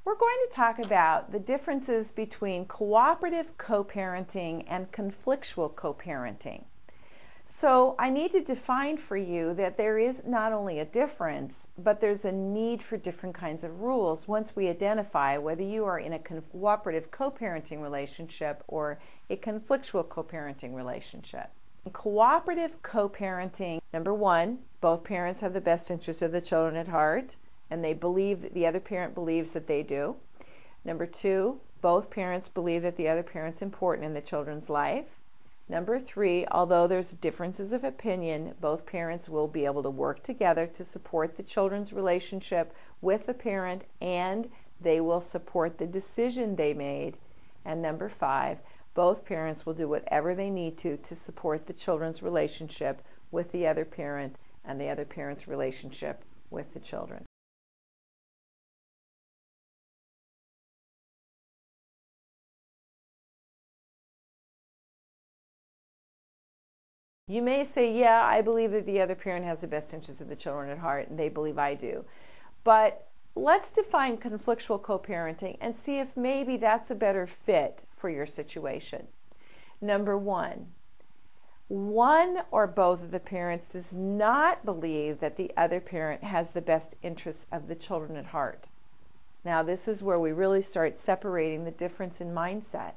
We're going to talk about the differences between cooperative co-parenting and conflictual co-parenting. So I need to define for you that there is not only a difference, but there's a need for different kinds of rules once we identify whether you are in a cooperative co-parenting relationship or a conflictual co-parenting relationship. In cooperative co-parenting, number one, both parents have the best interest of the children at heart, and they believe that the other parent believes that they do. Number two, both parents believe that the other parent's important in the children's life. Number three, although there's differences of opinion, both parents will be able to work together to support the children's relationship with the parent, and they will support the decision they made. And number five, both parents will do whatever they need to support the children's relationship with the other parent and the other parent's relationship with the children. You may say, yeah, I believe that the other parent has the best interests of the children at heart, and they believe I do. But let's define conflictual co-parenting and see if maybe that's a better fit for your situation. Number one or both of the parents does not believe that the other parent has the best interests of the children at heart. Now, this is where we really start separating the difference in mindset.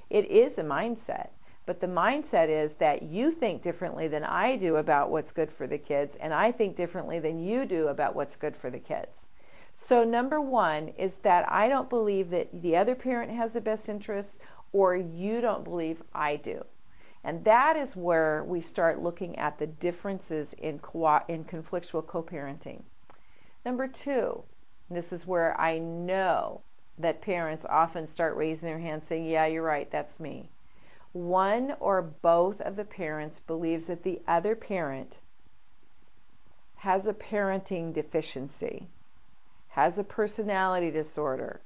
It is a mindset. But the mindset is that you think differently than I do about what's good for the kids, and I think differently than you do about what's good for the kids. So number one is that I don't believe that the other parent has the best interests, or you don't believe I do. And that is where we start looking at the differences in conflictual co-parenting. Number two, this is where I know that parents often start raising their hands saying, yeah, you're right, that's me. One or both of the parents believes that the other parent has a parenting deficiency, has a personality disorder,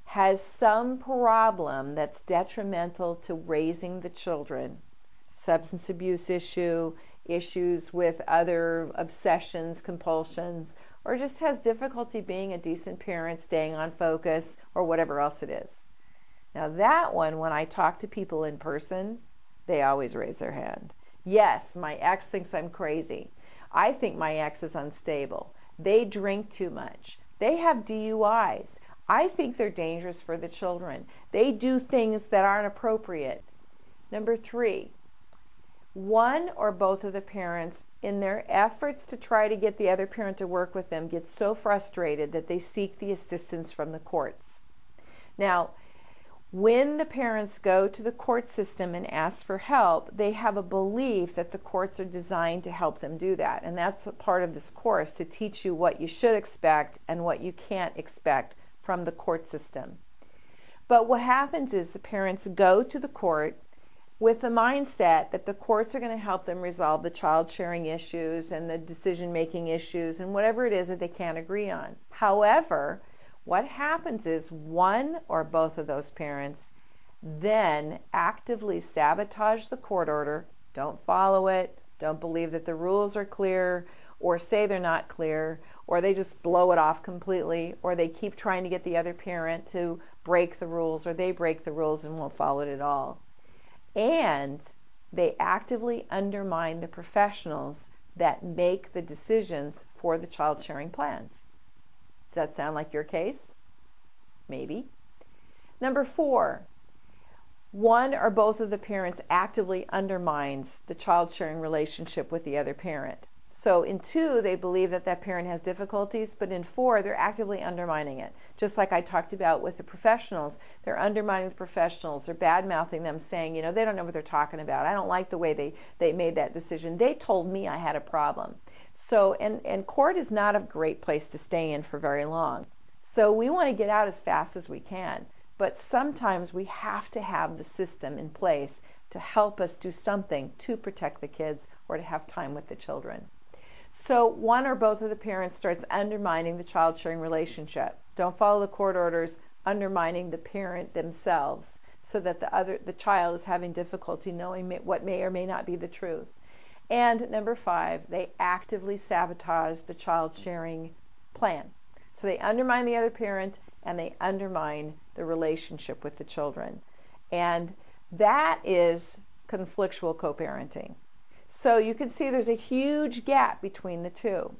has some problem that's detrimental to raising the children, substance abuse issues with other obsessions, compulsions, or just has difficulty being a decent parent, staying on focus, or whatever else it is. Now that one, when I talk to people in person, they always raise their hand. Yes, my ex thinks I'm crazy. I think my ex is unstable. They drink too much. They have DUIs. I think they're dangerous for the children. They do things that aren't appropriate. Number three, one or both of the parents, in their efforts to try to get the other parent to work with them, get so frustrated that they seek the assistance from the courts. Now, when the parents go to the court system and ask for help, they have a belief that the courts are designed to help them do that. And that's a part of this course, to teach you what you should expect and what you can't expect from the court system. But what happens is the parents go to the court with the mindset that the courts are going to help them resolve the child sharing issues and the decision-making issues and whatever it is that they can't agree on. However, what happens is one or both of those parents then actively sabotage the court order, don't follow it, don't believe that the rules are clear, or say they're not clear, or they just blow it off completely, or they keep trying to get the other parent to break the rules, or they break the rules and won't follow it at all. And they actively undermine the professionals that make the decisions for the child sharing plans. Does that sound like your case? Maybe. Number four, one or both of the parents actively undermines the child sharing relationship with the other parent. So in two, they believe that that parent has difficulties, but in four, they're actively undermining it. Just like I talked about with the professionals, they're undermining the professionals. They're bad-mouthing them, saying, you know, they don't know what they're talking about. I don't like the way they made that decision. They told me I had a problem. So, and court is not a great place to stay in for very long. So we want to get out as fast as we can. But sometimes we have to have the system in place to help us do something to protect the kids or to have time with the children. So one or both of the parents starts undermining the child sharing relationship. Don't follow the court orders, undermining the parent themselves, so that the child is having difficulty knowing what may or may not be the truth. And number five, they actively sabotage the child sharing plan. So they undermine the other parent and they undermine the relationship with the children. And that is conflictual co-parenting. So you can see there's a huge gap between the two.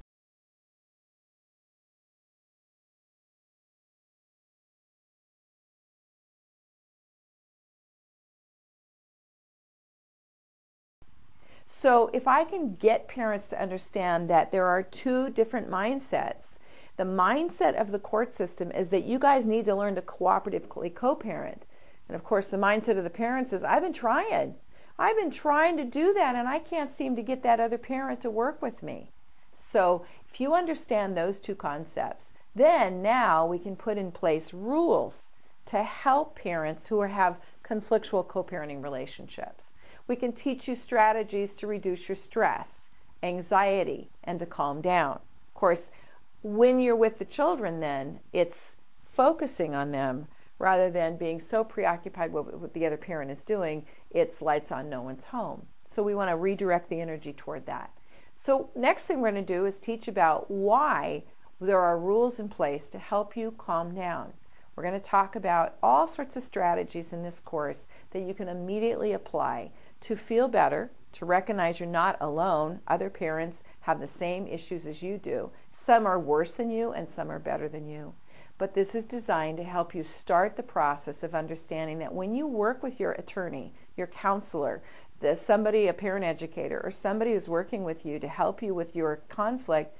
So if I can get parents to understand that there are two different mindsets, the mindset of the court system is that you guys need to learn to cooperatively co-parent. And of course, the mindset of the parents is, I've been trying to do that, and I can't seem to get that other parent to work with me. So if you understand those two concepts, then now we can put in place rules to help parents who have conflictual co-parenting relationships. We can teach you strategies to reduce your stress, anxiety, and to calm down. Of course, when you're with the children, then it's focusing on them rather than being so preoccupied with what the other parent is doing. It's lights on, no one's home. So we want to redirect the energy toward that. So next thing we're going to do is teach about why there are rules in place to help you calm down. We're going to talk about all sorts of strategies in this course that you can immediately apply to feel better, to recognize you're not alone. Other parents have the same issues as you do. Some are worse than you and some are better than you. But this is designed to help you start the process of understanding that when you work with your attorney, your counselor, somebody, a parent educator, or somebody who's working with you to help you with your conflict,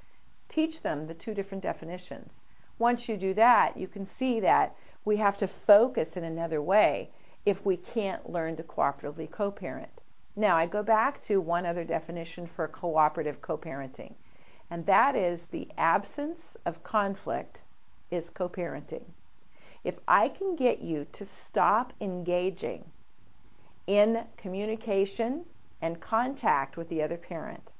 teach them the two different definitions. Once you do that, you can see that we have to focus in another way if we can't learn to cooperatively co-parent. Now, I go back to one other definition for cooperative co-parenting, and that is the absence of conflict is co-parenting. If I can get you to stop engaging in communication and contact with the other parent,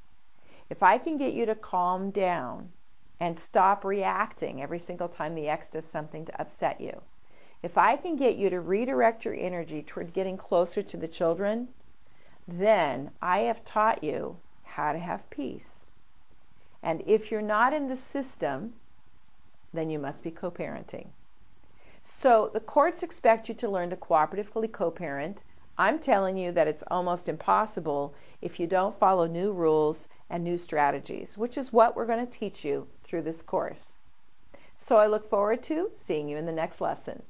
if I can get you to calm down and stop reacting every single time the ex does something to upset you, if I can get you to redirect your energy toward getting closer to the children, then I have taught you how to have peace. And if you're not in the system, then you must be co-parenting. So the courts expect you to learn to cooperatively co-parent. I'm telling you that it's almost impossible if you don't follow new rules and new strategies, which is what we're going to teach you through this course. So I look forward to seeing you in the next lesson.